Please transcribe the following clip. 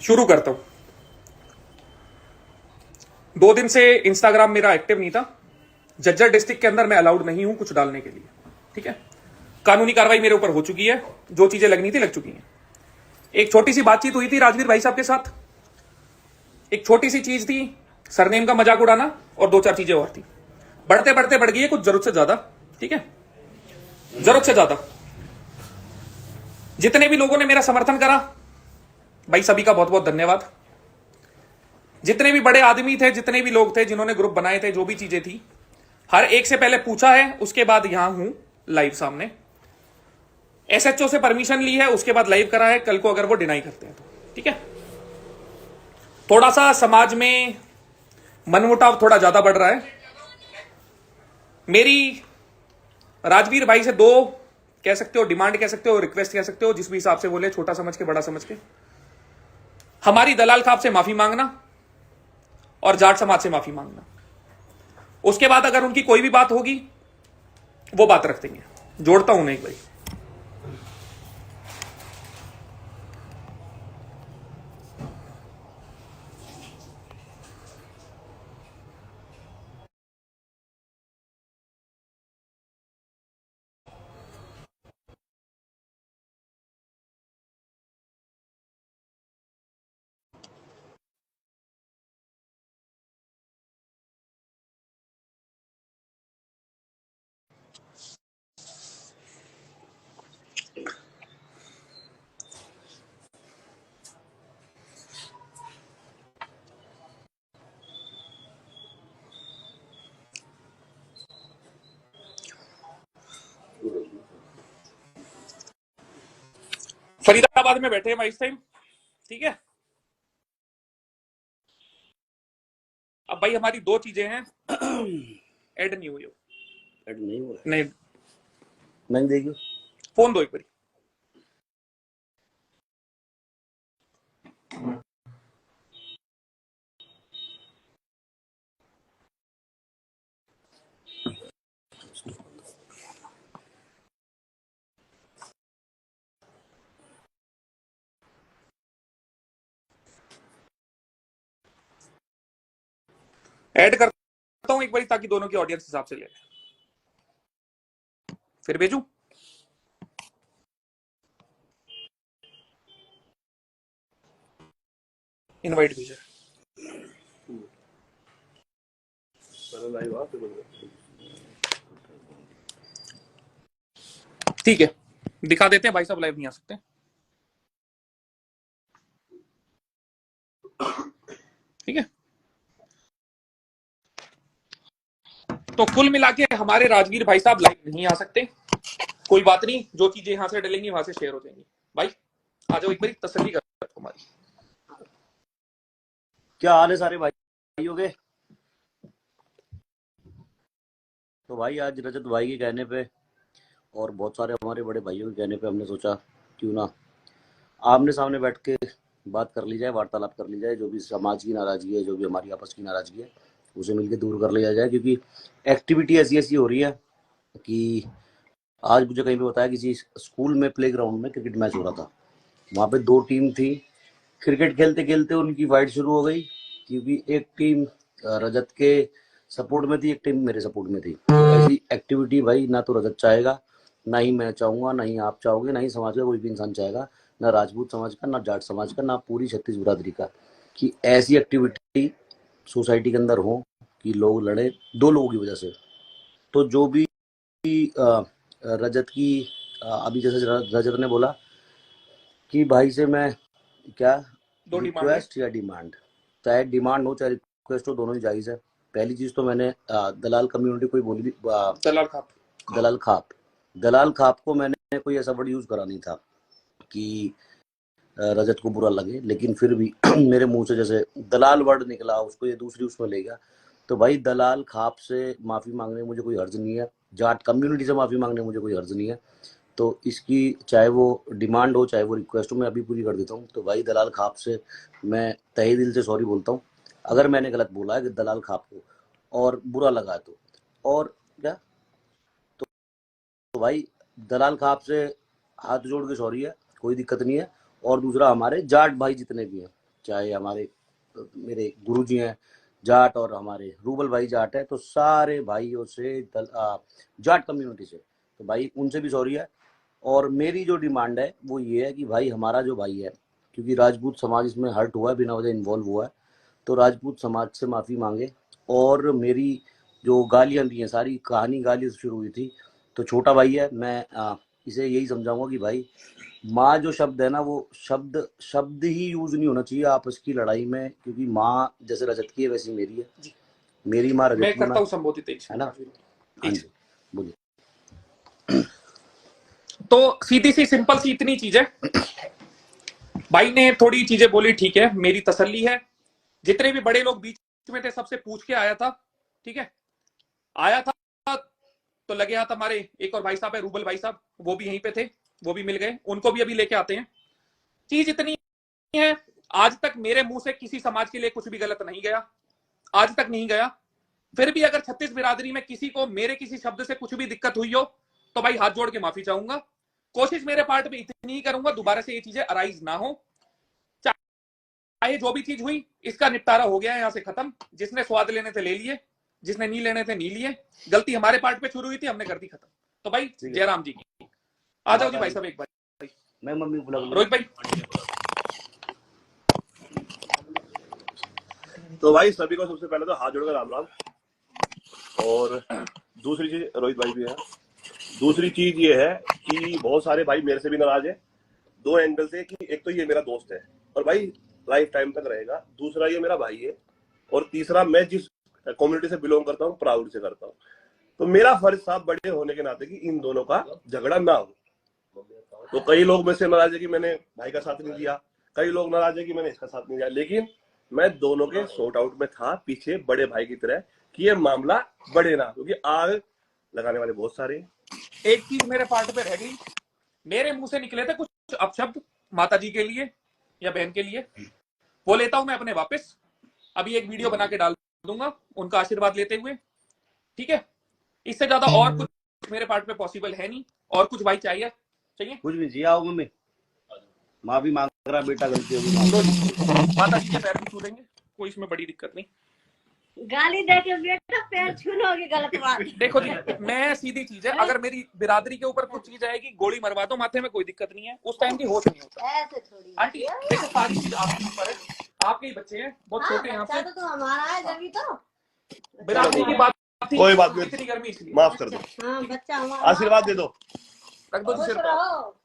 शुरू करता हूं। 2 दिन से इंस्टाग्राम मेरा एक्टिव नहीं था। झज्जर डिस्ट्रिक्ट के अंदर मैं अलाउड नहीं हूं कुछ डालने के लिए, ठीक है। कानूनी कार्रवाई मेरे ऊपर हो चुकी है, जो चीजें लगनी थी लग चुकी हैं। एक छोटी सी बातचीत हुई थी राजवीर भाई साहब के साथ, एक छोटी सी चीज थी, सरनेम का मजाक उड़ाना, और 2-4 चीजें और थी। बढ़ते बढ़ते बढ़ गई है कुछ जरूरत से ज्यादा, ठीक है, जरूरत से ज्यादा। जितने भी लोगों ने मेरा समर्थन करा भाई, सभी का बहुत बहुत धन्यवाद। जितने भी बड़े आदमी थे, जितने भी लोग थे जिन्होंने ग्रुप बनाए थे, जो भी चीजें थी, हर एक से पहले पूछा है, उसके बाद यहां हूं लाइव सामने। एसएचओ से परमिशन ली है, उसके बाद लाइव करा है। कल को अगर वो डिनाई करते हैं तो ठीक है। थोड़ा सा समाज में मनमुटाव थोड़ा ज्यादा बढ़ रहा है। मेरी राजवीर भाई से 2 कह सकते हो, डिमांड कह सकते हो, रिक्वेस्ट कह सकते हो, जिस भी हिसाब से बोले, छोटा समझ के बड़ा समझ के। हमारी दलाल खाप से माफी मांगना और जाट समाज से माफी मांगना। उसके बाद अगर उनकी कोई भी बात होगी वो बात रख देंगे। जोड़ता हूं उन्हें एक भाई। फरीदाबाद में बैठे हैं भाई इस टाइम, ठीक है। अब भाई हमारी 2 चीजें हैं। ऐड नहीं हुई हो, ऐड नहीं हुआ, नहीं नहीं देगी। फोन दो एक बारी। ऐड करता हूं एक बारी ताकि दोनों की ऑडियंस हिसाब से ले लें। फिर भेजू। इनवाइट भेजा, ठीक है। दिखा देते हैं भाई साहब लाइव नहीं आ सकते, ठीक है। तो कुल मिला के हमारे राजवीर भाई साहब लाइव नहीं आ सकते। कोई बात नहीं, जो चीजें यहां से डलेंगी वहां से शेयर हो जाएंगी। भाई आ जाओ एक बारी, तसल्ली कर तुम्हारी। क्या हाल है सारे भाइयों के? तो भाई आज रजत भाई के कहने पे और बहुत सारे हमारे बड़े भाइयों के कहने पे हमने सोचा क्यों ना आमने सामने बैठ के बात कर ली जाए, वार्तालाप कर ली जाए। जो भी समाज की नाराजगी है, जो भी हमारी आपस की नाराजगी है, उसे मिलकर दूर कर लिया जाए। क्योंकि एक्टिविटी ऐसी ऐसी हो रही है कि आज मुझे कहीं पे बताया किसी स्कूल में प्ले ग्राउंड में क्रिकेट मैच हो रहा था। वहाँ पे 2 टीम थी। क्रिकेट खेलते खेलते उनकी फाइट शुरू हो गई, क्योंकि एक टीम रजत के सपोर्ट में थी, एक टीम मेरे सपोर्ट में थी। तो ऐसी एक्टिविटी भाई ना तो रजत चाहेगा, ना ही मैं चाहूँगा, ना ही आप चाहोगे, ना ही समाज का कोई भी इंसान चाहेगा, ना राजपूत समाज का, ना जाट समाज का, ना पूरी छत्तीस बिरादरी का, कि ऐसी एक्टिविटी सोसाइटी के अंदर हो कि लोग लड़े 2 लोगों की वजह से। तो जो भी रजत की अभी जैसे रजत ने बोला कि भाई से मैं क्या 2 डिमांड है। रिक्वेस्ट या डिमांड, चाहे डिमांड हो चाहे रिक्वेस्ट हो, दोनों ही जायज़ है। पहली चीज़ तो मैंने दलाल कम्युनिटी कोई बोली थी, दलाल खाप, दलाल खाप को मैंने कोई ऐसा वर्ड यूज़ करा नहीं था कि रजत को बुरा लगे, लेकिन फिर भी मेरे मुंह से जैसे दलाल वर्ड निकला, उसको ये दूसरी उसमें ले गया। तो भाई दलाल खाप से माफ़ी मांगने में मुझे कोई हर्ज नहीं है, जाट कम्युनिटी से माफ़ी मांगने में मुझे कोई हर्ज नहीं है। तो इसकी चाहे वो डिमांड हो चाहे वो रिक्वेस्ट हो, मैं अभी पूरी कर देता हूँ। तो भाई दलाल खाप से मैं तहे दिल से सॉरी बोलता हूँ अगर मैंने गलत बोला है कि दलाल खाप को और बुरा लगा है तो। और क्या, तो भाई दलाल खाप से हाथ जोड़ के सॉरी है, कोई दिक्कत नहीं है। और दूसरा, हमारे जाट भाई जितने भी हैं, चाहे हमारे मेरे गुरुजी हैं जाट और हमारे रूबल भाई जाट है, तो सारे भाइयों से जाट कम्युनिटी से, तो भाई उनसे भी सॉरी है। और मेरी जो डिमांड है वो ये है कि भाई हमारा जो भाई है, क्योंकि राजपूत समाज इसमें हर्ट हुआ है, बिना वजह इन्वॉल्व हुआ है, तो राजपूत समाज से माफ़ी मांगे। और मेरी जो गालियाँ दी हैं, सारी कहानी गाली से शुरू हुई थी, तो छोटा भाई है, मैं इसे यही समझाऊंगा कि भाई माँ जो शब्द है ना, वो शब्द शब्द ही यूज नहीं होना चाहिए आपस की लड़ाई में, क्योंकि माँ जैसे रजत की है वैसी मेरी है, जी। मेरी माँ रजत मैं की करता माँ हूँ संबोधित एक है ना। हाँ एक जी, बोलिए। तो सीधी सी सिंपल सी इतनी चीज है, भाई ने थोड़ी चीजें बोली, ठीक है, मेरी तसल्ली है। जितने भी बड़े लोग बीच में थे सबसे पूछ के आया था, ठीक है, आया था। तो लगे हाथ हमारे एक और भाई साहब है, रूबल भाई साहब, वो भी यहीं पे थे, वो भी मिल गए, उनको भी अभी लेके आते हैं। चीज इतनी है, आज तक मेरे मुंह से किसी समाज के लिए कुछ भी गलत नहीं गया, आज तक नहीं गया। फिर भी अगर 36 बिरादरी में किसी को मेरे किसी शब्द से कुछ भी दिक्कत हुई हो तो भाई हाथ जोड़ के माफी चाहूंगा। कोशिश मेरे पार्ट में इतनी ही करूंगा दोबारा से ये चीजें अराइज ना हो। चाहे जो भी चीज हुई, इसका निपटारा हो गया है, यहां से खत्म। जिसने स्वाद लेने थे ले लिए, जिसने नहीं लेने थे नहीं लिए। गलती हमारे पार्ट पे शुरू हुई थी, हमने कर दी खत्म। तो भाई जयराम जी की आ जाओ जी भाई साहब, एक बार मैं मम्मी को बुला लूंगा। रोहित भाई। तो भाई सभी को सबसे पहले तो हाथ जोड़कर राम राम। और दूसरी चीज, रोहित भाई भी है, दूसरी चीज ये है कि बहुत सारे भाई मेरे से भी नाराज है, दो एंगल से, कि एक तो ये मेरा दोस्त है और भाई लाइफ टाइम तक रहेगा, दूसरा ये मेरा भाई है, और तीसरा मैं जिस कम्युनिटी से बिलोंग करता हूँ प्राउड से करता हूँ। तो मेरा फर्ज था बड़े होने के नाते कि इन दोनों का झगड़ा ना हो। तो कई लोग मुझसे नाराज है कि मैंने भाई का साथ नहीं दिया, कई लोग नाराज है कि मैंने इसका साथ नहीं दिया, लेकिन मैं दोनों के सॉर्ट आउट में था पीछे बड़े भाई की तरह, कि ये मामला बढ़े ना, क्योंकि आग लगाने वाले बहुत सारे हैं। एक चीज मेरे पार्ट पे रह गई, मेरे मुंह से निकले थे कुछ अपशब्द माता जी के लिए या बहन के लिए, वो लेता हूं मैं अपने वापस। अभी एक वीडियो बना के डाल दूंगा उनका आशीर्वाद लेते हुए, ठीक है। इससे ज्यादा और कुछ मेरे पार्ट पे पॉसिबल है नहीं। और कुछ भाई चाहिए? कुछ भी चाहिए, आओ मम्मी, माफी मांग रहा बेटा, गलती होगी, माता जी के पैर भी छू देंगे, कोई इसमें बड़ी दिक्कत नहीं। गाली दे के बेटा पैर छूना होगी गलत बात। देखो जी, मैं सीधी चीज है, अगर मेरी बिरादरी के ऊपर कुछ चीज आएगी, गोली मरवा दो माथे में, कोई दिक्कत नहीं है, उस टाइम की होश नहीं होता। ऐसे थोड़ी आंटी देखो, सारी चीज आपके ऊपर है, आपके ही बच्चे हैं, बहुत छोटे हैं बच्चा आपसे। तो हमारा है जब तो बिरादरी की बात थी, कोई बात नहीं, इतनी गर्मी इसलिए माफ कर दो, हाँ बच्चा हमारा। आशीर्वाद दे दो। रख दो जी खुश सिर पर। रहो।